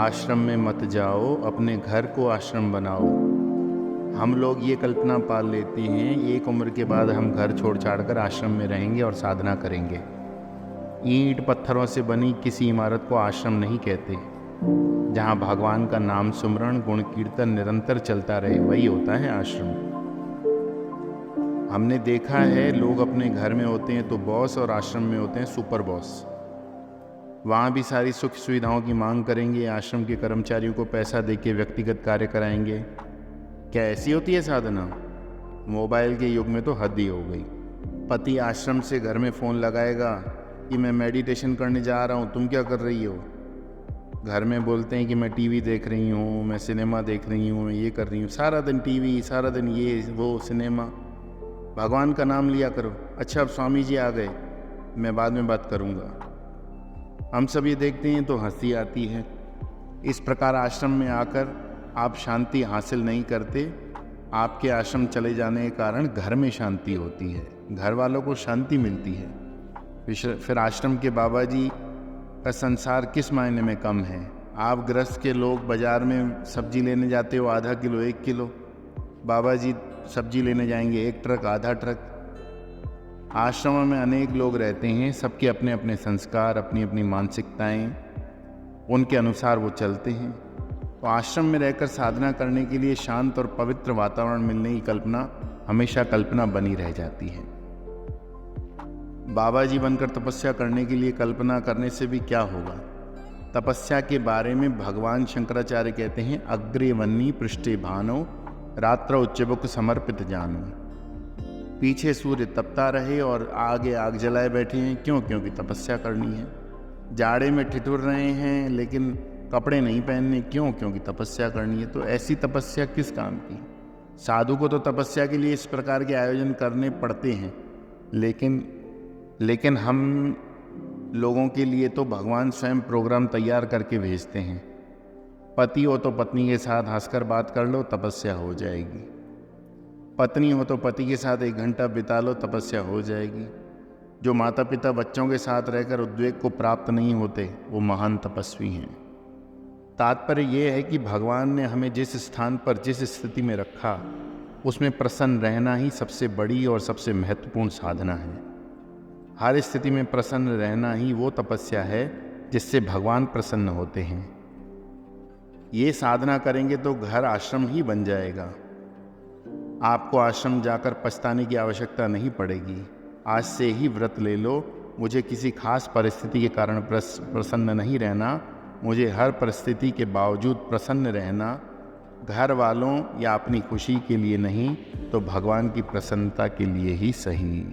आश्रम में मत जाओ, अपने घर को आश्रम बनाओ। हम लोग ये कल्पना पाल लेते हैं एक उम्र के बाद हम घर छोड़ छाड़ कर आश्रम में रहेंगे और साधना करेंगे। ईंट पत्थरों से बनी किसी इमारत को आश्रम नहीं कहते। जहाँ भगवान का नाम सुमरण गुण कीर्तन निरंतर चलता रहे वही होता है आश्रम। हमने देखा है लोग अपने घर में होते हैं तो बॉस और आश्रम में होते हैं सुपर बॉस। वहाँ भी सारी सुख सुविधाओं की मांग करेंगे, आश्रम के कर्मचारियों को पैसा देके व्यक्तिगत कार्य कराएंगे। क्या ऐसी होती है साधना? मोबाइल के युग में तो हद ही हो गई। पति आश्रम से घर में फ़ोन लगाएगा कि मैं मेडिटेशन करने जा रहा हूँ, तुम क्या कर रही हो? घर में बोलते हैं कि मैं टीवी देख रही हूँ, मैं सिनेमा देख रही हूँ, मैं ये कर रही हूँ। सारा दिन टीवी, सारा दिन ये वो सिनेमा। भगवान का नाम लिया करो। अच्छा अब स्वामी जी आ गए, मैं बाद में बात करूँगा। हम सब ये देखते हैं तो हंसी आती है। इस प्रकार आश्रम में आकर आप शांति हासिल नहीं करते। आपके आश्रम चले जाने के कारण घर में शांति होती है, घर वालों को शांति मिलती है। फिर आश्रम के बाबा जी का संसार किस मायने में कम है? आप गृहस्थ के लोग बाज़ार में सब्जी लेने जाते हो, आधा किलो 1 किलो, बाबा जी सब्जी लेने जाएंगे 1 ट्रक आधा ट्रक। आश्रमों में अनेक लोग रहते हैं, सबके अपने अपने संस्कार, अपनी अपनी मानसिकताएं, उनके अनुसार वो चलते हैं। तो आश्रम में रहकर साधना करने के लिए शांत और पवित्र वातावरण मिलने की कल्पना हमेशा कल्पना बनी रह जाती है। बाबा जी बनकर तपस्या करने के लिए कल्पना करने से भी क्या होगा? तपस्या के बारे में भगवान शंकराचार्य कहते हैं, अग्रे वन्नी पृष्ठे भानो रात्र उच्चबुक समर्पित जानो। पीछे सूर्य तपता रहे और आगे आग जलाए बैठे हैं। क्यों? क्योंकि तपस्या करनी है। जाड़े में ठिठुर रहे हैं लेकिन कपड़े नहीं पहनने। क्यों? क्योंकि तपस्या करनी है। तो ऐसी तपस्या किस काम की? साधु को तो तपस्या के लिए इस प्रकार के आयोजन करने पड़ते हैं, लेकिन हम लोगों के लिए तो भगवान स्वयं प्रोग्राम तैयार करके भेजते हैं। पति हो तो पत्नी के साथ हंसकर बात कर लो, तपस्या हो जाएगी। पत्नी हो तो पति के साथ 1 घंटा बिता लो, तपस्या हो जाएगी। जो माता पिता बच्चों के साथ रहकर उद्वेग को प्राप्त नहीं होते वो महान तपस्वी हैं। तात्पर्य ये है कि भगवान ने हमें जिस स्थान पर जिस स्थिति में रखा उसमें प्रसन्न रहना ही सबसे बड़ी और सबसे महत्वपूर्ण साधना है। हर स्थिति में प्रसन्न रहना ही वो तपस्या है जिससे भगवान प्रसन्न होते हैं। ये साधना करेंगे तो घर आश्रम ही बन जाएगा। आपको आश्रम जाकर पछताने की आवश्यकता नहीं पड़ेगी। आज से ही व्रत ले लो, मुझे किसी खास परिस्थिति के कारण प्रसन्न नहीं रहना, मुझे हर परिस्थिति के बावजूद प्रसन्न रहना। घर वालों या अपनी खुशी के लिए नहीं तो भगवान की प्रसन्नता के लिए ही सही।